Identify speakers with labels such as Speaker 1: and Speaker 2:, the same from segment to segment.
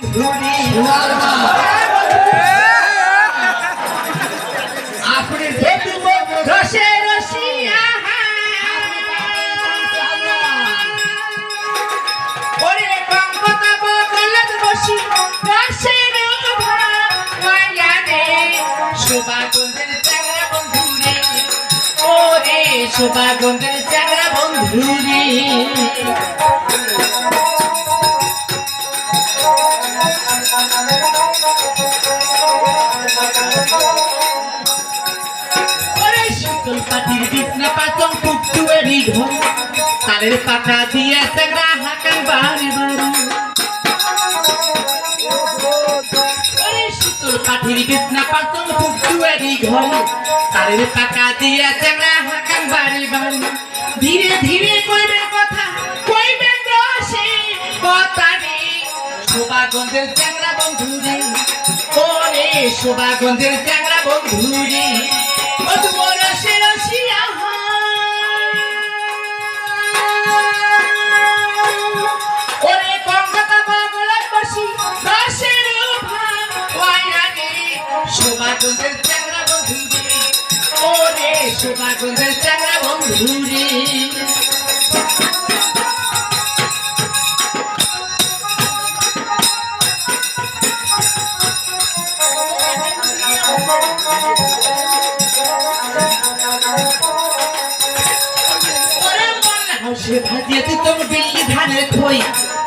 Speaker 1: ধুরি আপনি যেটু রসে রসিয়া ওরে কঙ্কতা বগলত বসি রসের ভায়া রে শোভাগঞ্জের চ্যাংড়া বন্ধু রে ওরে শোভাগঞ্জের চ্যাংড়া বন্ধু রে পাটির বিছনা পাচন টুকটুয়েরি ঘর তালের পাতা দিয়ে চ্যাংড়া হাঁকান বাড়ি বাড়ি শীতল পাটির বিছনা পাচন টুকটুয়েরি ঘর তালের পাতা দিয়ে চ্যাংড়া হাঁকান বাড়ি বাড়ি ধীরে ধীরে কইবে কথা কইবে রসে কথা রে শোভাগঞ্জের চ্যাংড়া বন্ধু রে ওরে শোভাগঞ্জের চ্যাংড়া বন্ধু রে রসে রসিয়া ওরে কঙ্কতা বগলত বসি রসের ভায়া রে শোভাগঞ্জের চ্যাংড়া বন্ধু রে ওরে শোভাগঞ্জের চ্যাংড়া বন্ধু রে ভাজিয়াতে তোর বিল্লি ধানের খই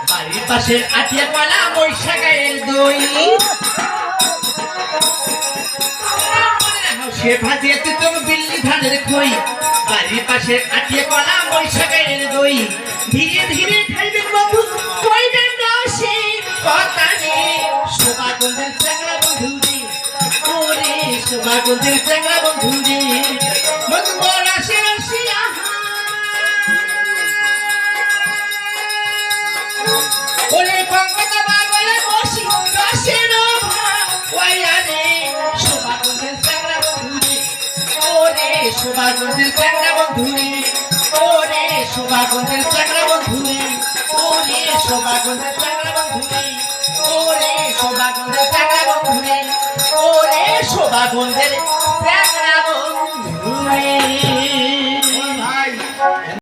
Speaker 1: বাড়ির পাশের আটিয়া কলা বৈশা গায়ের দই সে ভাজিয়াতে তোর বিল্লি ধানের খই বাড়ির পাশের আটিয়া কলা বৈশা গায়ের দই ধীরে ধীরে খাইবেন বাবু কইবেন রসে কথা রে শোভাগঞ্জের চ্যাংড়া বন্ধু রে ওরে শোভাগঞ্জের চ্যাংড়া বন্ধু রে রসে রসিয়া ওরে কঙ্কতা বগলত বসি রসের ভায়া রে শোভাগঞ্জের চ্যাংড়া বন্ধু রে ওরে শোভাগঞ্জের চ্যাংড়া বন্ধু রে ওরে শোভাগঞ্জের চ্যাংড়া বন্ধু রে ওরে শোভাগঞ্জের চ্যাংড়া বন্ধু রে ওরে শোভাগঞ্জের চ্যাংড়া বন্ধু রে ওরে শোভাগঞ্জের চ্যাংড়া বন্ধু রে